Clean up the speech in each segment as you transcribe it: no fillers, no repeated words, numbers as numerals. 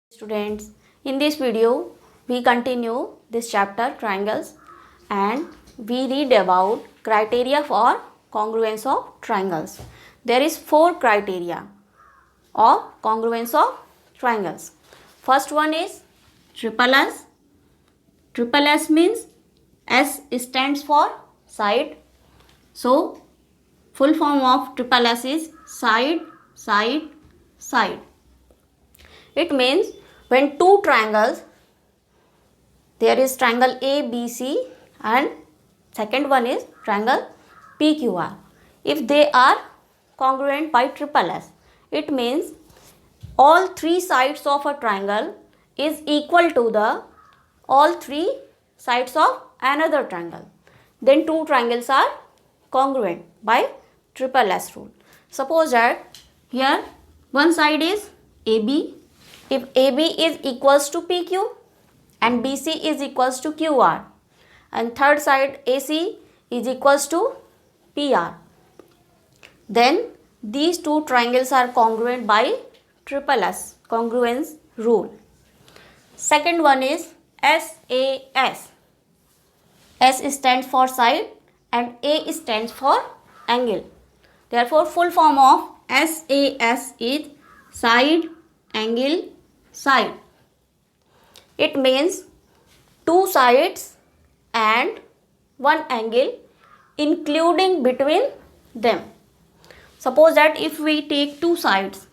Students, in this video we continue this chapter triangles and we read about criteria for congruence of triangles. There is 4 criteria of congruence of triangles. First one is triple S. Triple S means S stands for side. So full form of triple S is side, side, side. It means when two triangles, there is triangle ABC and second one is triangle PQR. If they are congruent by triple S, it means all three sides of a triangle is equal to the all three sides of another triangle. Then two triangles are congruent by triple S rule. Suppose that here one side is AB. If AB is equals to PQ and BC is equals to QR and third side AC is equals to PR, then these two triangles are congruent by triple S congruence rule. Second one is SAS. S stands for side and A stands for angle. Therefore, full form of SAS is side, angle, side. It means two sides and one angle including between them. Suppose that if we take two sides,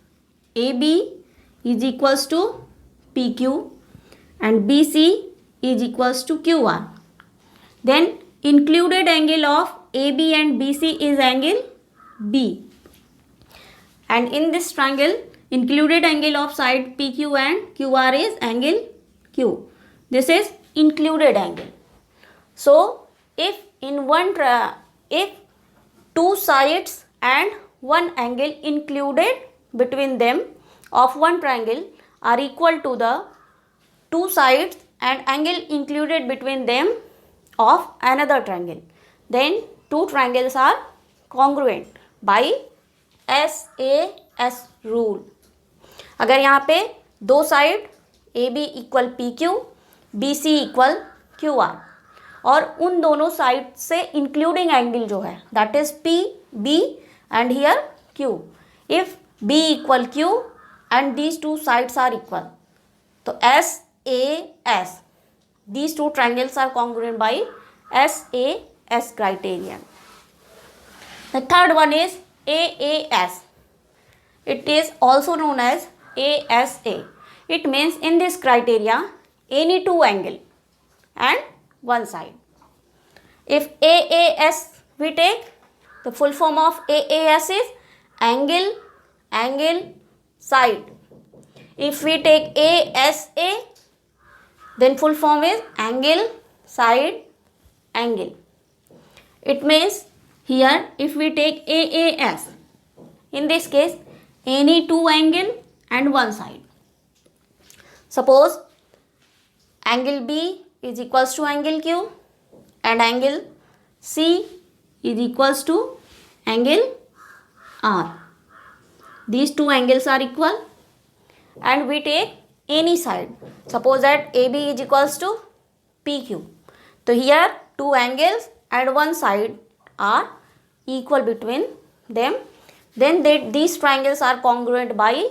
AB is equals to PQ and BC is equals to QR, then included angle of AB and BC is angle B, and in this triangle included angle of side PQ and QR is angle Q. This is included angle. So if if two sides and one angle included between them of one triangle are equal to the two sides and angle included between them of another triangle, then two triangles are congruent by SAS rule. अगर यहाँ पे दो side AB equal PQ, BC equal QR और उन दोनों side से including angle जो है that is P, B and here Q. If B equal Q and these two sides are equal, तो SAS, these two triangles are congruent by SAS criterion. The third one is AAS. It is also known as ASA. It means in this criteria any two angle and one side. If AAS we take, the full form of AAS is angle, angle, side. If we take ASA, then full form is angle, side, angle. It means here if we take AAS, in this case any two angle and one side. Suppose angle B is equals to angle Q and angle C is equals to angle R. These two angles are equal and we take any side. Suppose that AB is equals to PQ. So here two angles and one side are equal between them. Then these triangles are congruent by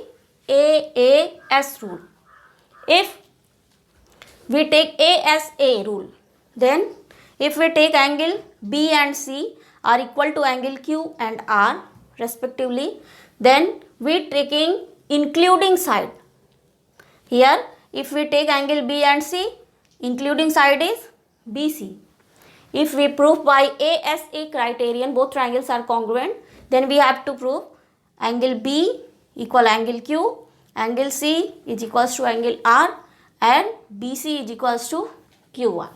AAS rule. If we take ASA rule, then if we take angle B and C are equal to angle Q and R respectively, then we taking including side. Here if we take angle B and C, including side is BC. If we prove by ASA criterion both triangles are congruent, then we have to prove angle B equal angle Q, angle C is equals to angle R and BC is equals to QR.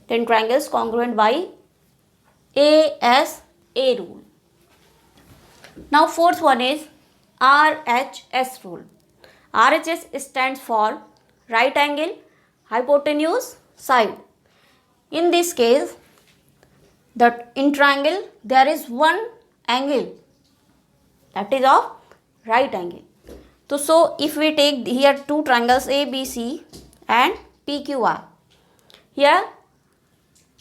Then triangles congruent by ASA rule. Now fourth one is RHS rule. RHS stands for right angle, hypotenuse, side. In this case, in triangle there is one angle that is of right angle. तो so if we take here two triangles A B C and P Q R, here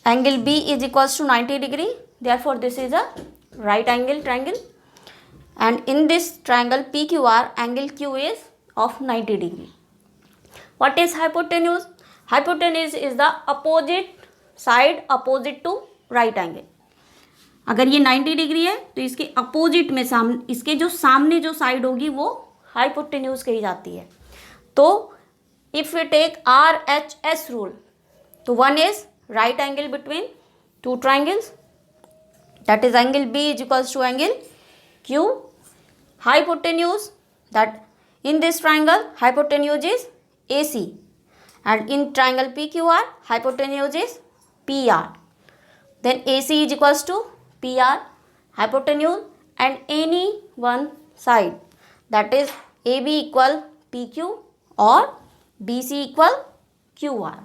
angle B is equals to 90 degree, therefore this is a right angle triangle, and in this triangle PQR angle Q is of 90 degree. What is hypotenuse? Hypotenuse is the opposite side opposite to right angle. अगर ये 90 degree है तो इसके opposite में इसके जो सामने जो साइड होगी वो हाइपोटेन्यूज कही जाती है. तो if we take RHS rule, तो one is right angle between two triangles, that is angle B is equals to angle Q. Hypotenuse, that in this triangle hypotenuse is AC, and in triangle PQR hypotenuse is PR. Then AC is equals to PR hypotenuse, and any one side, that is AB equal PQ or BC equal QR.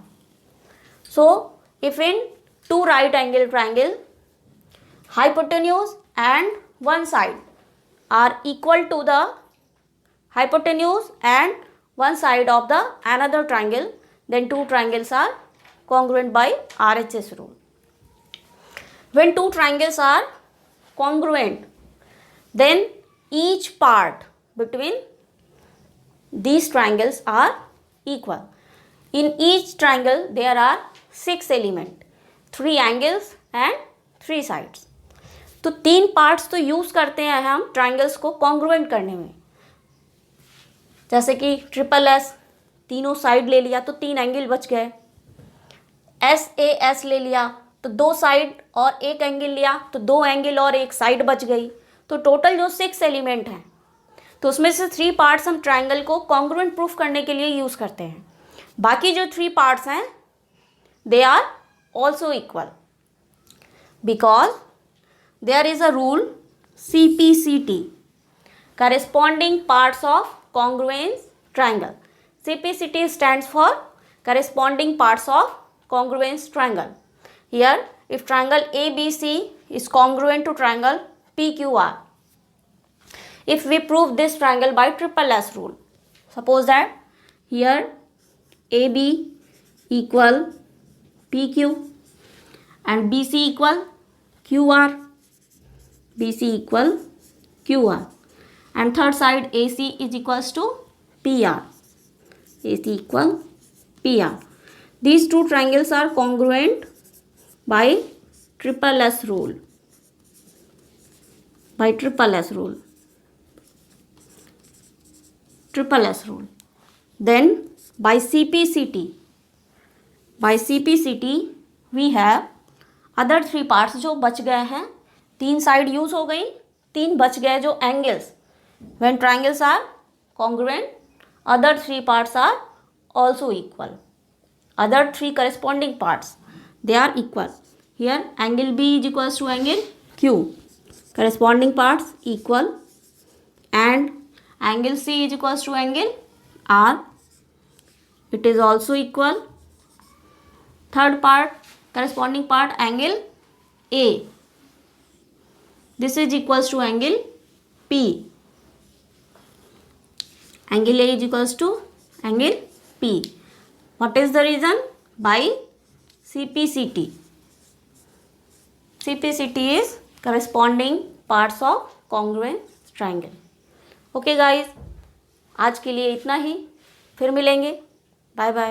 So if in two right angle triangle hypotenuse and one side are equal to the hypotenuse and one side of the another triangle, then two triangles are congruent by RHS rule. When two triangles are congruent, then each part between these triangles are equal. In each triangle there are 6 elements, 3 angles and 3 sides. तो 3 parts तो use करते हैं हम triangles को congruent करने में. जैसे कि SSS, तीनों साइड ले लिया तो 3 एंगल बच गए. SAS ले लिया तो 2 साइड और 1 एंगल लिया तो 2 एंगल और 1 साइड बच गई. तो टोटल जो 6 एलिमेंट हैं, तो उसमें से 3 पार्ट्स हम ट्राइंगल को कॉन्ग्रुएंट प्रूफ करने के लिए यूज करते हैं. बाकी जो 3 पार्ट्स हैं they are also equal, because there is a rule CPCT, corresponding parts of congruent triangle. CPCT stands for corresponding parts of congruent triangle. Here if triangle ABC is congruent to triangle PQR, if we prove this triangle by SSS rule, suppose that here AB equal PQ and BC equal QR, BC equal QR, and third side AC is equals to PR, AC equal PR. These two triangles are congruent by SSS rule, by SSS rule, SSS rule. Then by CPCT, by CPCT we have other 3 parts जो बच गए हैं. 3 side use हो गई, 3 बच गए जो angles. When triangles are congruent, other 3 parts are also equal. Other 3 corresponding parts they are equal. Here angle B is equals to angle Q, corresponding parts equal, and angle C is equals to angle R, it is also equal. Third part, corresponding part angle A, this is equals to angle P. Angle A is equals to angle P. What is the reason? By CPCT. CPCT is corresponding parts of congruent triangle. Okay guys, आज के लिए इतना ही. फिर मिलेंगे. Bye bye.